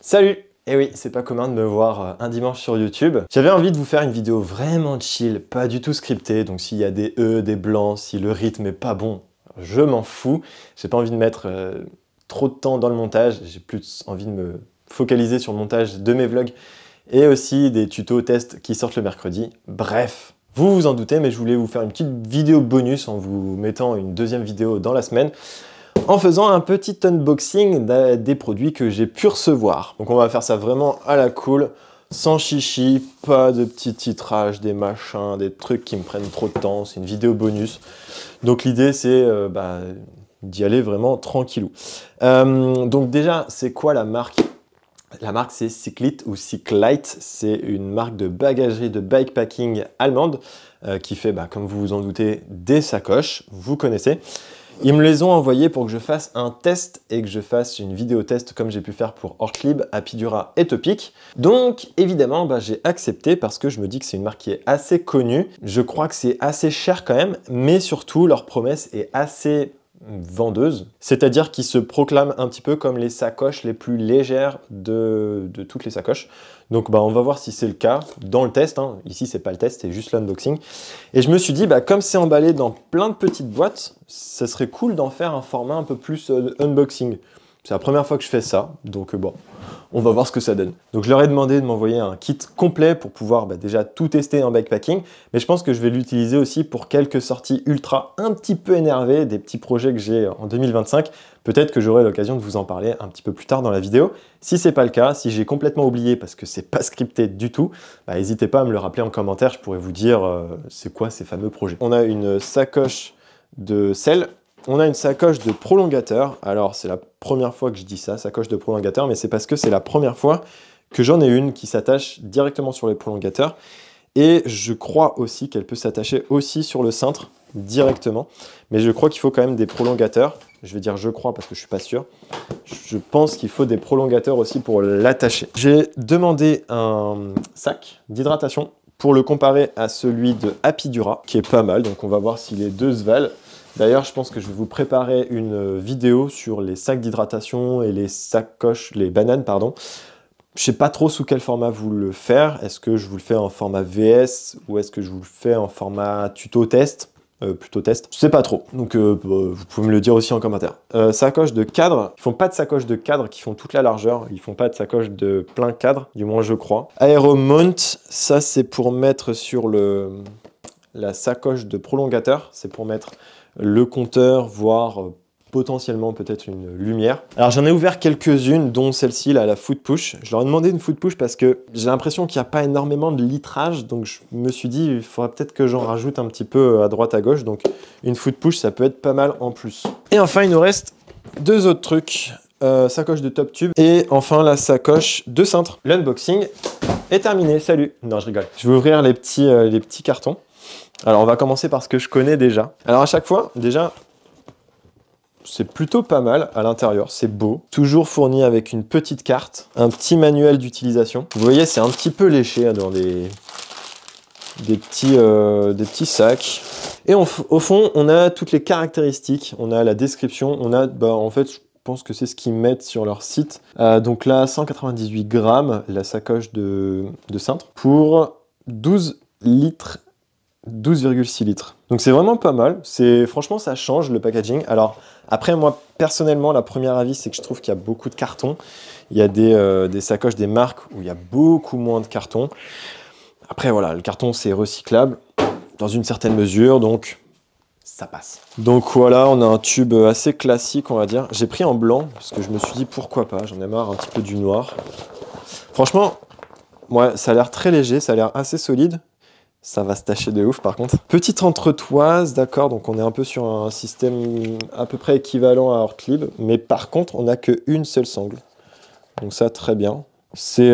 Salut! Eh oui, c'est pas commun de me voir un dimanche sur YouTube. J'avais envie de vous faire une vidéo vraiment chill, pas du tout scriptée, donc s'il y a des E, des blancs, si le rythme est pas bon, je m'en fous. J'ai pas envie de mettre trop de temps dans le montage, j'ai plus envie de me focaliser sur le montage de mes vlogs et aussi des tutos tests qui sortent le mercredi. Bref, vous vous en doutez, mais je voulais vous faire une petite vidéo bonus en vous mettant une deuxième vidéo dans la semaine, en faisant un petit unboxing des produits que j'ai pu recevoir. Donc on va faire ça vraiment à la cool, sans chichi, pas de petits titrages, des machins, des trucs qui me prennent trop de temps, c'est une vidéo bonus. Donc l'idée c'est d'y aller vraiment tranquillou. Donc déjà, c'est quoi la marque? La marque c'est Cyclite ou Cyclite, c'est une marque de bagagerie de bikepacking allemande qui fait, comme vous vous en doutez, des sacoches, vous connaissez. Ils me les ont envoyés pour que je fasse un test et que je fasse une vidéo test comme j'ai pu faire pour Ortlieb, Apidura et Topic. Donc évidemment, j'ai accepté parce que je me dis que c'est une marque qui est assez connue. Je crois que c'est assez cher quand même, mais surtout leur promesse est assez vendeuse. C'est-à-dire qu'ils se proclament un petit peu comme les sacoches les plus légères de toutes les sacoches. Donc on va voir si c'est le cas dans le test. Ici, c'est pas le test, c'est juste l'unboxing. Et je me suis dit, comme c'est emballé dans plein de petites boîtes, ça serait cool d'en faire un format un peu plus unboxing. C'est la première fois que je fais ça, donc on va voir ce que ça donne. Donc je leur ai demandé de m'envoyer un kit complet pour pouvoir déjà tout tester en bikepacking, mais je pense que je vais l'utiliser aussi pour quelques sorties ultra un petit peu énervées, des petits projets que j'ai en 2025. Peut-être que j'aurai l'occasion de vous en parler un petit peu plus tard dans la vidéo. Si c'est pas le cas, si j'ai complètement oublié parce que c'est pas scripté du tout, n'hésitez pas à me le rappeler en commentaire, je pourrais vous dire c'est quoi ces fameux projets. On a une sacoche de sel. On a une sacoche de prolongateur. Alors, c'est la première fois que je dis ça, sacoche de prolongateur, mais c'est parce que c'est la première fois que j'en ai une qui s'attache directement sur les prolongateurs. Et je crois aussi qu'elle peut s'attacher aussi sur le cintre directement. Mais je crois qu'il faut quand même des prolongateurs. Je vais dire je crois parce que je suis pas sûr. Je pense qu'il faut des prolongateurs aussi pour l'attacher. J'ai demandé un sac d'hydratation pour le comparer à celui de Apidura, qui est pas mal. Donc, on va voir si les deux se valent. D'ailleurs, je pense que je vais vous préparer une vidéo sur les sacs d'hydratation et les sacoches, les bananes, pardon. Je sais pas trop sous quel format vous le faire. Est-ce que je vous le fais en format VS ou est-ce que je vous le fais en format tuto test? Plutôt test. Je sais pas trop. Donc, vous pouvez me le dire aussi en commentaire. Sacoche de cadre. Ils font pas de sacoche de cadre qui font toute la largeur. Ils font pas de sacoche de plein cadre, du moins je crois. Aeromount, ça c'est pour mettre sur la sacoche de prolongateur. C'est pour mettre le compteur, voire potentiellement peut-être une lumière. Alors j'en ai ouvert quelques-unes, dont celle-ci, la foot push. Je leur ai demandé une foot push parce que j'ai l'impression qu'il n'y a pas énormément de litrage, donc je me suis dit, il faudra peut-être que j'en rajoute un petit peu à droite à gauche, donc une foot push, ça peut être pas mal en plus. Et enfin, il nous reste deux autres trucs. Sacoche de top tube et enfin la sacoche de cintre. L'unboxing est terminé, salut! Non, je rigole. Je vais ouvrir les petits cartons. Alors, on va commencer par ce que je connais déjà. Alors, à chaque fois, déjà, c'est plutôt pas mal à l'intérieur. C'est beau. Toujours fourni avec une petite carte, un petit manuel d'utilisation. Vous voyez, c'est un petit peu léché dans des petits sacs. Et au fond, on a toutes les caractéristiques. On a la description. On a, en fait, je pense que c'est ce qu'ils mettent sur leur site. Donc là, 198 grammes, la sacoche de cintre, pour 12 litres. 12,6 litres. Donc c'est vraiment pas mal. Franchement, ça change le packaging. Alors après, moi personnellement, la première avis, c'est que je trouve qu'il y a beaucoup de cartons. Il y a des sacoches, des marques où il y a beaucoup moins de cartons. Après voilà, le carton c'est recyclable dans une certaine mesure, donc ça passe. Donc voilà, on a un tube assez classique, on va dire. J'ai pris en blanc parce que je me suis dit pourquoi pas. J'en ai marre un petit peu du noir. Franchement, ouais, ça a l'air très léger, ça a l'air assez solide. Ça va se tacher de ouf par contre. Petite entretoise, d'accord, donc on est un peu sur un système à peu près équivalent à Ortlieb, mais par contre on n'a qu'une seule sangle. Donc ça, très bien. C'est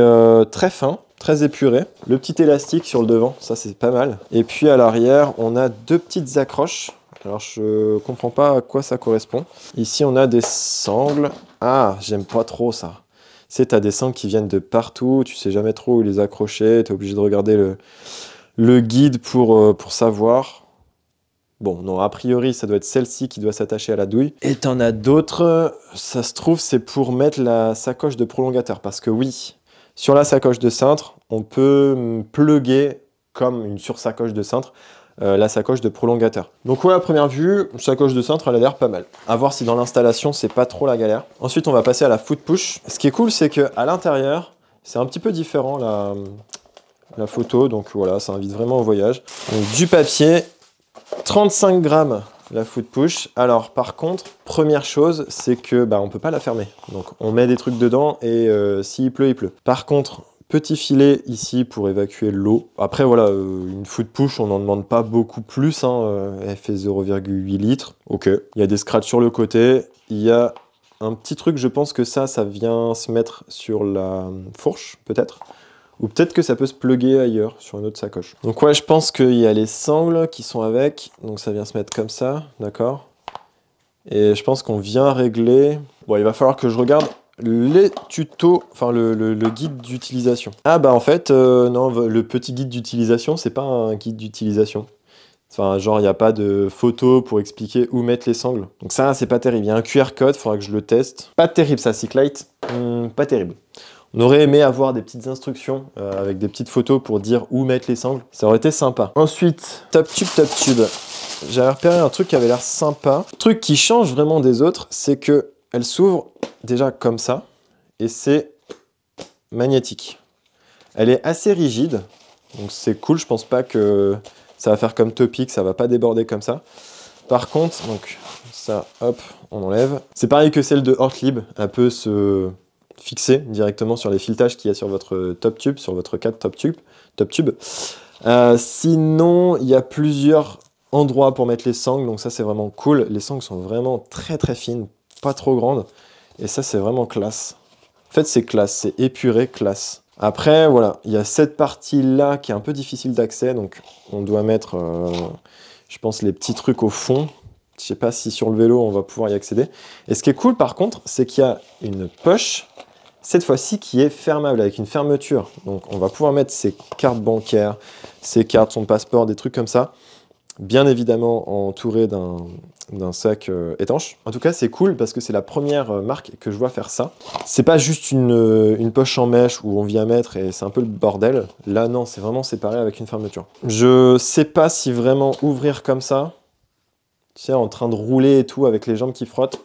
très fin, très épuré. Le petit élastique sur le devant, ça c'est pas mal. Et puis à l'arrière, on a deux petites accroches. Alors je comprends pas à quoi ça correspond. Ici on a des sangles. Ah, j'aime pas trop ça. Tu sais, t'as des sangles qui viennent de partout, tu sais jamais trop où les accrocher, t'es obligé de regarder le guide pour savoir. Bon, non, a priori, ça doit être celle-ci qui doit s'attacher à la douille. Et t'en as d'autres, ça se trouve, c'est pour mettre la sacoche de prolongateur. Parce que oui, sur la sacoche de cintre, on peut plugger, comme une sursacoche de cintre, la sacoche de prolongateur. Donc ouais, à première vue, sacoche de cintre, elle a l'air pas mal. À voir si dans l'installation, c'est pas trop la galère. Ensuite, on va passer à la foot push. Ce qui est cool, c'est qu'à l'intérieur, c'est un petit peu différent la photo. Donc voilà, ça invite vraiment au voyage. Donc du papier, 35 grammes la foot push. Alors par contre, première chose, c'est que on peut pas la fermer. Donc on met des trucs dedans et s'il pleut, il pleut. Par contre, petit filet ici pour évacuer l'eau. Après voilà, une foot push, on n'en demande pas beaucoup plus. Elle fait 0,8 litres. Ok. Il y a des scratchs sur le côté. Il y a un petit truc, je pense que ça vient se mettre sur la fourche, peut-être. Ou peut-être que ça peut se plugger ailleurs, sur une autre sacoche. Donc ouais, je pense qu'il y a les sangles qui sont avec. Donc ça vient se mettre comme ça, d'accord. Et je pense qu'on vient régler... Bon, il va falloir que je regarde les tutos, enfin le guide d'utilisation. Ah bah en fait, non, le petit guide d'utilisation, c'est pas un guide d'utilisation. Enfin, genre, il n'y a pas de photo pour expliquer où mettre les sangles. Donc ça, c'est pas terrible. Il y a un QR code, il faudra que je le teste. Pas terrible ça, Cyclite. Pas terrible. On aurait aimé avoir des petites instructions avec des petites photos pour dire où mettre les sangles. Ça aurait été sympa. Ensuite, top tube. J'avais repéré un truc qui avait l'air sympa. Le truc qui change vraiment des autres, c'est que elle s'ouvre déjà comme ça. Et c'est magnétique. Elle est assez rigide. Donc c'est cool. Je pense pas que ça va faire comme Topic. Ça va pas déborder comme ça. Par contre, donc ça, hop, on enlève. C'est pareil que celle de Ortlieb. Elle peut se... fixé directement sur les filetages qu'il y a sur votre top tube, sur votre 4 top tube. Sinon, il y a plusieurs endroits pour mettre les sangles, donc ça c'est vraiment cool. Les sangles sont vraiment très très fines, pas trop grandes, et ça c'est vraiment classe. En fait c'est classe, c'est épuré, classe. Après voilà, il y a cette partie là qui est un peu difficile d'accès, donc on doit mettre, je pense, les petits trucs au fond. Je sais pas si sur le vélo on va pouvoir y accéder. Et ce qui est cool par contre, c'est qu'il y a une poche, cette fois-ci qui est fermable avec une fermeture. Donc on va pouvoir mettre ses cartes bancaires, ses cartes, son passeport, des trucs comme ça. Bien évidemment entouré d'un sac étanche. En tout cas c'est cool parce que c'est la première marque que je vois faire ça. C'est pas juste une poche en mèche où on vient mettre et c'est un peu le bordel. Là non, c'est vraiment séparé avec une fermeture. Je sais pas si vraiment ouvrir comme ça, tu sais, en train de rouler et tout avec les jambes qui frottent,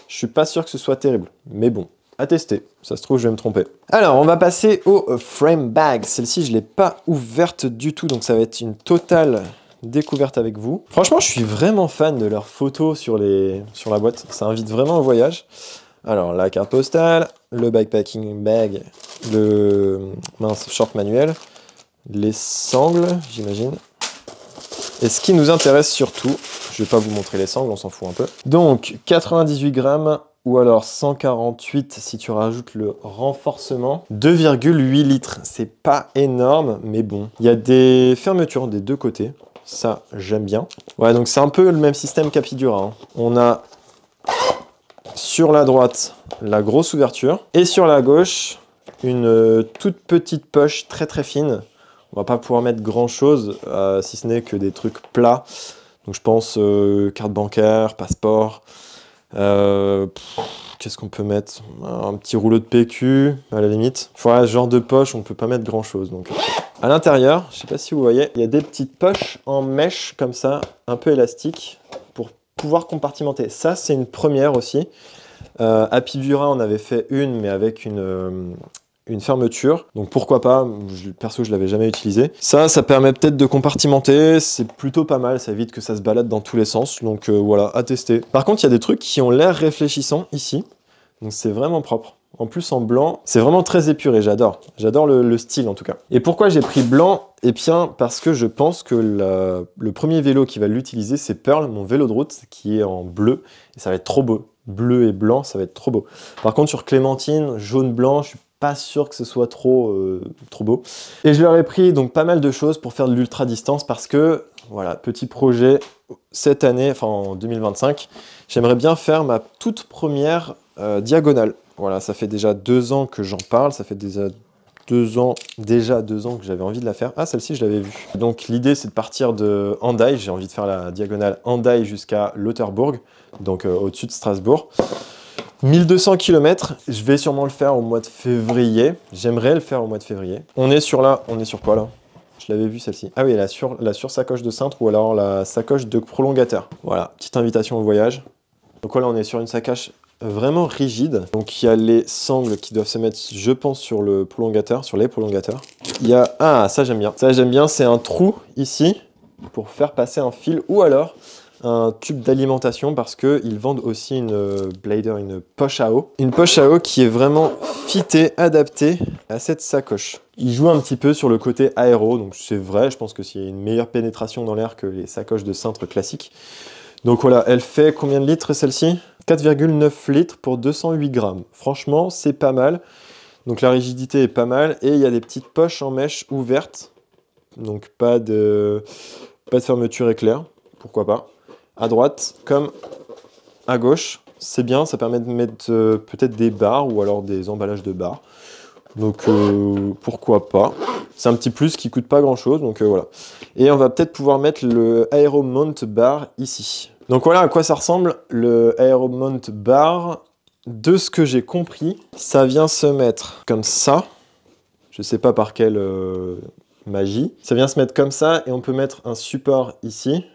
je suis pas sûr que ce soit terrible. Mais bon, à tester. Ça se trouve, je vais me tromper. Alors, on va passer au frame bag. Celle-ci, je ne l'ai pas ouverte du tout, donc ça va être une totale découverte avec vous. Franchement, je suis vraiment fan de leurs photos sur la boîte. Ça invite vraiment au voyage. Alors, la carte postale, le backpacking bag, le short manuel, les sangles, j'imagine. Et ce qui nous intéresse surtout, je ne vais pas vous montrer les sangles, on s'en fout un peu. Donc, 98 grammes, ou alors 148 si tu rajoutes le renforcement. 2,8 litres, c'est pas énorme, mais bon. Il y a des fermetures des deux côtés, ça j'aime bien. Ouais, donc c'est un peu le même système qu'Apidura. On a sur la droite la grosse ouverture, et sur la gauche, une toute petite poche très très fine. On va pas pouvoir mettre grand chose, si ce n'est que des trucs plats. Donc je pense carte bancaire, passeport. Qu'est-ce qu'on peut mettre? Un petit rouleau de PQ, à la limite. Voilà, ce genre de poche, on peut pas mettre grand chose. Donc, à l'intérieur, je sais pas si vous voyez, il y a des petites poches en mèche comme ça, un peu élastiques, pour pouvoir compartimenter. Ça, c'est une première aussi. Apidura, on avait fait une, mais avec une fermeture, donc pourquoi pas, perso je l'avais jamais utilisé. Ça permet peut-être de compartimenter, c'est plutôt pas mal, ça évite que ça se balade dans tous les sens, donc voilà, à tester. Par contre, il y a des trucs qui ont l'air réfléchissants ici, donc c'est vraiment propre. En plus en blanc, c'est vraiment très épuré, j'adore le style en tout cas. Et pourquoi j'ai pris blanc? Eh bien parce que je pense que le premier vélo qui va l'utiliser, c'est Pearl, mon vélo de route, qui est en bleu, et ça va être trop beau. Bleu et blanc, ça va être trop beau. Par contre sur Clémentine, jaune-blanc, je suis pas sûr que ce soit trop beau. Et je leur ai pris donc pas mal de choses pour faire de l'ultra distance parce que, voilà, petit projet, cette année, enfin en 2025, j'aimerais bien faire ma toute première diagonale. Voilà, ça fait déjà 2 ans que j'en parle, ça fait déjà 2 ans, déjà 2 ans que j'avais envie de la faire. Ah, celle-ci, je l'avais vue. Donc l'idée, c'est de partir de Hendaye. J'ai envie de faire la diagonale Hendaye jusqu'à Lauterbourg, donc au-dessus de Strasbourg. 1200 km, je vais sûrement le faire au mois de février. J'aimerais le faire au mois de février. On est sur quoi là? Je l'avais vu celle-ci. Ah oui, la sur-sacoche de cintre ou alors la sacoche de prolongateur. Voilà, petite invitation au voyage. Donc voilà, on est sur une sacoche vraiment rigide. Donc il y a les sangles qui doivent se mettre, je pense, sur le prolongateur, sur les prolongateurs. Il y a... Ah, ça j'aime bien. Ça j'aime bien, c'est un trou ici pour faire passer un fil ou alors un tube d'alimentation parce qu'ils vendent aussi une blader, une poche à eau. Une poche à eau qui est vraiment fitée, adaptée à cette sacoche. Il joue un petit peu sur le côté aéro, donc c'est vrai, je pense que c'est une meilleure pénétration dans l'air que les sacoches de cintre classiques. Donc voilà, elle fait combien de litres celle-ci? 4,9 litres pour 208 grammes. Franchement, c'est pas mal. Donc la rigidité est pas mal. Et il y a des petites poches en mèche ouvertes. Donc pas de fermeture éclair. Pourquoi pas. À droite comme à gauche. C'est bien, ça permet de mettre peut-être des barres ou alors des emballages de barres. Donc pourquoi pas. C'est un petit plus qui coûte pas grand chose. Donc voilà. Et on va peut-être pouvoir mettre le Aero Mount Bar ici. Donc voilà à quoi ça ressemble le Aero Mount Bar. De ce que j'ai compris, ça vient se mettre comme ça. Je sais pas par quelle magie. Ça vient se mettre comme ça et on peut mettre un support ici.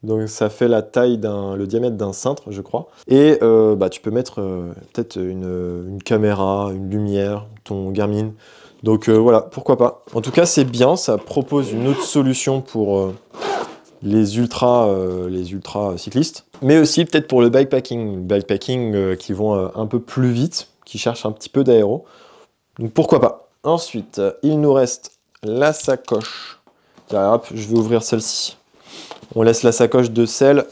Donc ça fait la taille le diamètre d'un cintre, je crois. Et tu peux mettre peut-être une caméra, une lumière, ton Garmin. Donc voilà, pourquoi pas. En tout cas, c'est bien, ça propose une autre solution pour les ultra cyclistes. Mais aussi peut-être pour le bikepacking qui vont un peu plus vite, qui cherchent un petit peu d'aéro. Donc pourquoi pas. Ensuite, il nous reste la sacoche. Tiens, hop, je vais ouvrir celle-ci. On laisse la sacoche de sel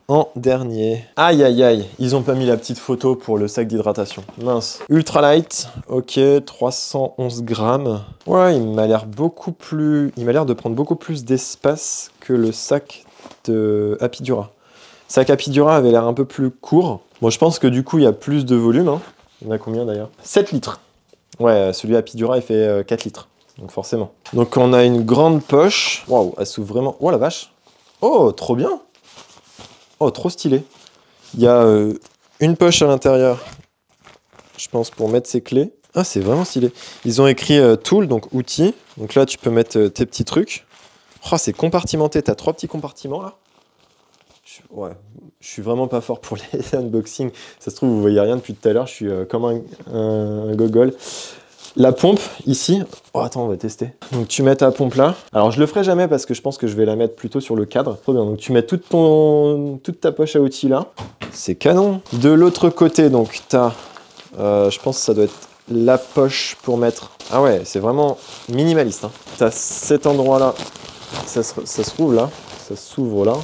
en dernier. Aïe aïe aïe, ils ont pas mis la petite photo pour le sac d'hydratation. Mince. Ultralight, ok, 311 grammes. Ouais, il m'a l'air de prendre beaucoup plus d'espace que le sac de Apidura. Le sac Apidura avait l'air un peu plus court. Bon, je pense que du coup, il y a plus de volume. Hein. Il y en a combien d'ailleurs? 7 litres. Ouais, celui Apidura, il fait 4 litres. Donc forcément. Donc on a une grande poche. Waouh, elle s'ouvre vraiment. Oh la vache. Oh, trop bien! Oh, trop stylé! Il y a une poche à l'intérieur, je pense, pour mettre ses clés. Ah, c'est vraiment stylé. Ils ont écrit Tool, donc outils. Donc là, tu peux mettre tes petits trucs. Oh, c'est compartimenté. T'as 3 petits compartiments, là. Ouais, je suis vraiment pas fort pour les unboxings. Ça se trouve, vous voyez rien depuis tout à l'heure. Je suis comme un gogol. La pompe, ici, oh attends, on va tester. Donc tu mets ta pompe là. Alors je le ferai jamais parce que je pense que je vais la mettre plutôt sur le cadre. Trop bien, donc tu mets toute ta poche à outils là. C'est canon. De l'autre côté, donc t'as, je pense que ça doit être la poche pour mettre... Ah ouais, c'est vraiment minimaliste. Hein. T'as cet endroit là, ça se trouve là, ça s'ouvre là.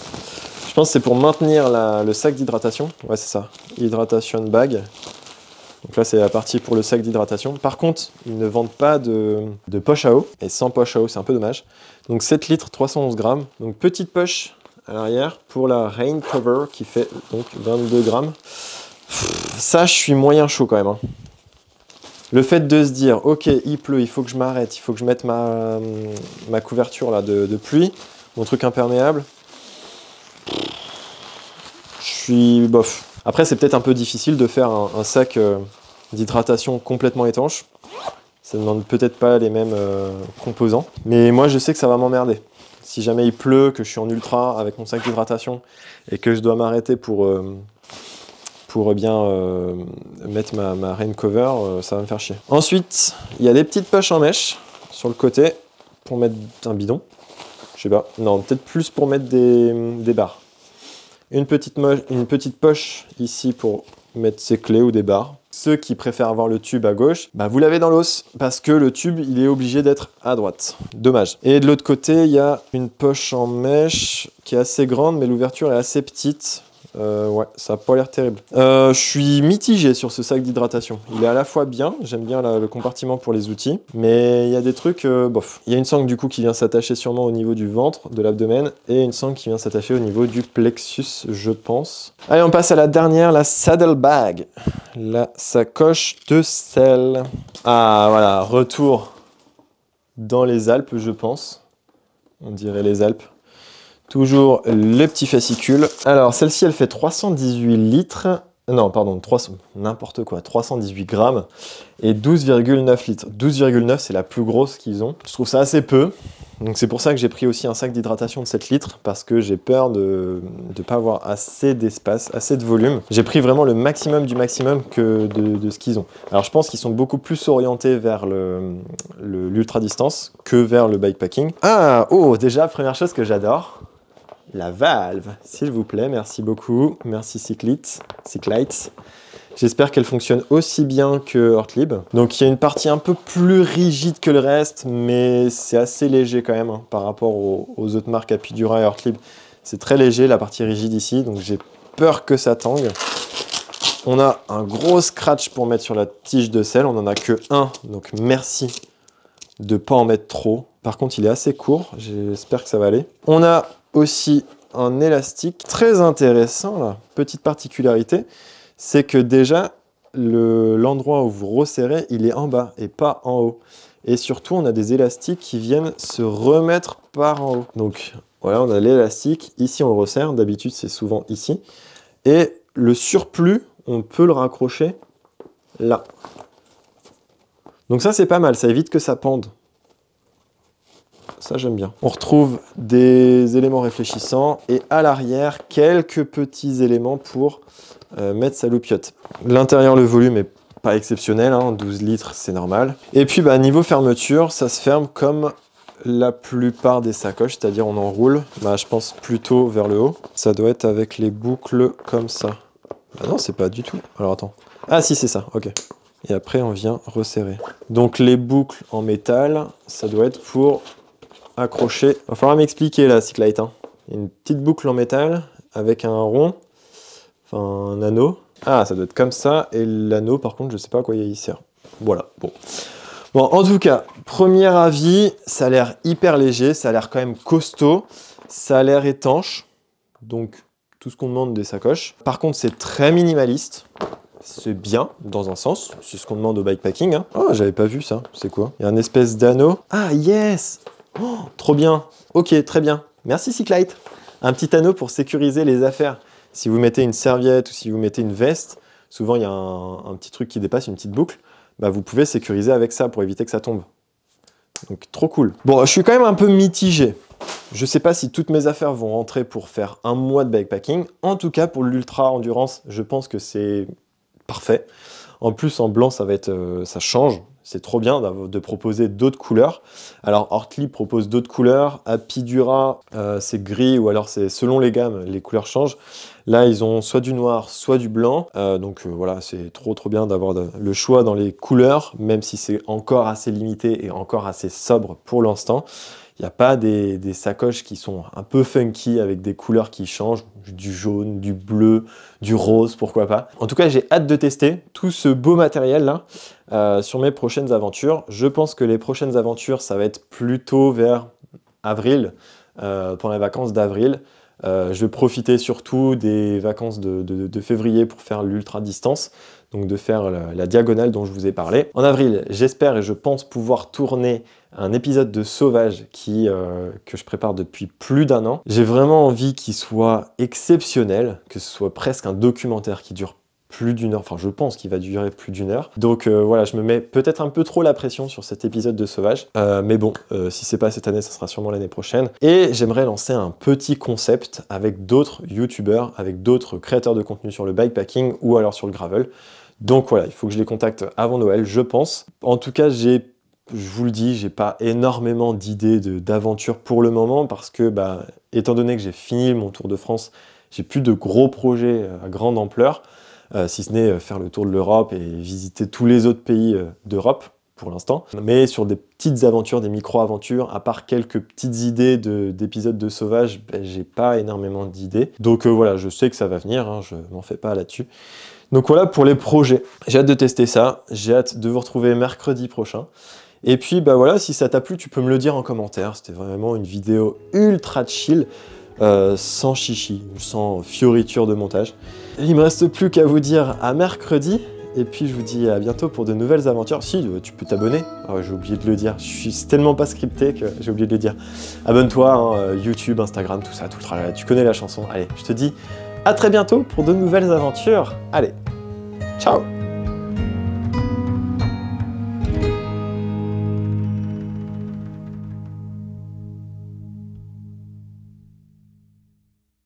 Je pense que c'est pour maintenir le sac d'hydratation. Ouais, c'est ça, hydration bag. Donc là, c'est la partie pour le sac d'hydratation. Par contre, ils ne vendent pas de poche à eau. Et sans poche à eau, c'est un peu dommage. Donc 7 litres, 311 grammes. Donc petite poche à l'arrière pour la Rain Cover qui fait donc 22 grammes. Ça, je suis moyen chaud quand même. Hein. Le fait de se dire, ok, il pleut, il faut que je m'arrête, il faut que je mette ma couverture là, de pluie, mon truc imperméable. Je suis bof. Après, c'est peut-être un peu difficile de faire un sac d'hydratation complètement étanche. Ça ne demande peut-être pas les mêmes composants. Mais moi, je sais que ça va m'emmerder. Si jamais il pleut, que je suis en ultra avec mon sac d'hydratation et que je dois m'arrêter pour bien mettre ma rain cover, ça va me faire chier. Ensuite, il y a des petites poches en mèche sur le côté pour mettre un bidon. Je sais pas. Non, peut-être plus pour mettre des barres. Une petite poche ici pour mettre ses clés ou des barres. Ceux qui préfèrent avoir le tube à gauche, bah vous l'avez dans l'os parce que le tube, il est obligé d'être à droite. Dommage. Et de l'autre côté, il y a une poche en mèche qui est assez grande, mais l'ouverture est assez petite. Ouais, ça n'a pas l'air terrible. Je suis mitigé sur ce sac d'hydratation. Il est à la fois bien, j'aime bien le compartiment pour les outils, mais il y a des trucs, bof. Il y a une sangle du coup qui vient s'attacher sûrement au niveau du ventre, de l'abdomen, et une sangle qui vient s'attacher au niveau du plexus, je pense. Allez, on passe à la dernière, la saddle bag. La sacoche de selle. Ah voilà, retour dans les Alpes, je pense. On dirait les Alpes. Toujours le petit fascicule. Alors, celle-ci, elle fait 318 litres. Non, pardon, 300, n'importe quoi, 318 grammes et 12,9 litres. 12,9, c'est la plus grosse qu'ils ont. Je trouve ça assez peu. Donc c'est pour ça que j'ai pris aussi un sac d'hydratation de 7 litres, parce que j'ai peur de ne pas avoir assez d'espace, assez de volume. J'ai pris vraiment le maximum du maximum de ce qu'ils ont. Alors je pense qu'ils sont beaucoup plus orientés vers l'ultra distance que vers le bikepacking. Ah, oh, déjà, première chose que j'adore, la valve, s'il vous plaît, merci beaucoup. Merci Cyclite. J'espère qu'elle fonctionne aussi bien que Ortlieb. Donc il y a une partie un peu plus rigide que le reste, mais c'est assez léger quand même, hein, par rapport aux autres marques Apidura et Ortlieb. C'est très léger la partie rigide ici, donc j'ai peur que ça tangue. On a un gros scratch pour mettre sur la tige de selle, on n'en a que un, donc merci de ne pas en mettre trop. Par contre il est assez court, j'espère que ça va aller. On a aussi un élastique très intéressant là, petite particularité. C'est que déjà, l'endroit où vous resserrez, il est en bas et pas en haut. Et surtout, on a des élastiques qui viennent se remettre par en haut. Donc voilà, on a l'élastique. Ici, on le resserre. D'habitude, c'est souvent ici. Et le surplus, on peut le raccrocher là. Donc ça, c'est pas mal. Ça évite que ça pende. Ça, j'aime bien. On retrouve des éléments réfléchissants. Et à l'arrière, quelques petits éléments pour mettre sa loupiote. L'intérieur, le volume est pas exceptionnel, hein, 12 litres, c'est normal. Et puis, niveau fermeture, ça se ferme comme la plupart des sacoches, c'est-à-dire on enroule, je pense plutôt vers le haut. Ça doit être avec les boucles comme ça. Ah non, c'est pas du tout. Alors attends. Ah si, c'est ça, ok. Et après, on vient resserrer. Donc les boucles en métal, ça doit être pour accrocher. Il va falloir m'expliquer là, Cyclite. Hein. Il y a une petite boucle en métal avec un rond. Un anneau. Ah, ça doit être comme ça. Et l'anneau, par contre, je sais pas à quoi il sert. Voilà, bon. Bon, en tout cas, premier avis, ça a l'air hyper léger, ça a l'air quand même costaud, ça a l'air étanche. Donc, tout ce qu'on demande des sacoches. Par contre, c'est très minimaliste. C'est bien, dans un sens. C'est ce qu'on demande au bikepacking. Hein. Oh, j'avais pas vu ça. C'est quoi? Il y a un espèce d'anneau. Ah, yes! Oh, trop bien. Ok, très bien. Merci, Cyclite. Un petit anneau pour sécuriser les affaires. Si vous mettez une serviette ou si vous mettez une veste, souvent il y a un petit truc qui dépasse, une petite boucle, vous pouvez sécuriser avec ça pour éviter que ça tombe. Donc trop cool. Bon, je suis quand même un peu mitigé. Je sais pas si toutes mes affaires vont rentrer pour faire un mois de bikepacking. En tout cas, pour l'ultra endurance, je pense que c'est parfait. En plus, en blanc, ça change. C'est trop bien de proposer d'autres couleurs. Alors, Ortlieb propose d'autres couleurs. Apidura, c'est gris, ou alors c'est selon les gammes, les couleurs changent. Là, ils ont soit du noir, soit du blanc. Voilà, c'est trop bien d'avoir le choix dans les couleurs, même si c'est encore assez limité et encore assez sobre pour l'instant. Il n'y a pas des sacoches qui sont un peu funky avec des couleurs qui changent, du jaune, du bleu, du rose, pourquoi pas. En tout cas, j'ai hâte de tester tout ce beau matériel-là sur mes prochaines aventures. Je pense que les prochaines aventures, ça va être plutôt vers avril, pendant les vacances d'avril. Je vais profiter surtout des vacances de février pour faire l'ultra distance, donc de faire la diagonale dont je vous ai parlé. En avril, j'espère et je pense pouvoir tourner un épisode de Sauvage que je prépare depuis plus d'1 an. J'ai vraiment envie qu'il soit exceptionnel, que ce soit presque un documentaire qui dure plus d'1 heure, enfin je pense qu'il va durer plus d'1 heure. Donc voilà, je me mets peut-être un peu trop la pression sur cet épisode de Sauvage, mais bon, si c'est pas cette année, ça sera sûrement l'année prochaine. Et j'aimerais lancer un petit concept avec d'autres youtubeurs, avec d'autres créateurs de contenu sur le bikepacking ou alors sur le gravel. Donc voilà, il faut que je les contacte avant Noël, je pense. En tout cas, je vous le dis, j'ai pas énormément d'idées d'aventure pour le moment parce que, étant donné que j'ai fini mon Tour de France, j'ai plus de gros projets à grande ampleur. Si ce n'est faire le tour de l'Europe et visiter tous les autres pays d'Europe pour l'instant. Mais sur des petites aventures, des micro-aventures, à part quelques petites idées d'épisodes de Sauvage, j'ai pas énormément d'idées. Donc voilà, je sais que ça va venir, hein, je m'en fais pas là-dessus. Donc voilà pour les projets. J'ai hâte de tester ça, j'ai hâte de vous retrouver mercredi prochain. Et puis voilà, si ça t'a plu, tu peux me le dire en commentaire. C'était vraiment une vidéo ultra chill. Sans chichi, sans fioriture de montage. Il me reste plus qu'à vous dire à mercredi Et puis je vous dis à bientôt pour de nouvelles aventures. Si, tu peux t'abonner. Ah ouais, j'ai oublié de le dire. Je suis tellement pas scripté que j'ai oublié de le dire. Abonne-toi, hein, YouTube, Instagram, tout ça, tout le tralala. Tu connais la chanson. Allez, je te dis à très bientôt pour de nouvelles aventures. Allez, ciao!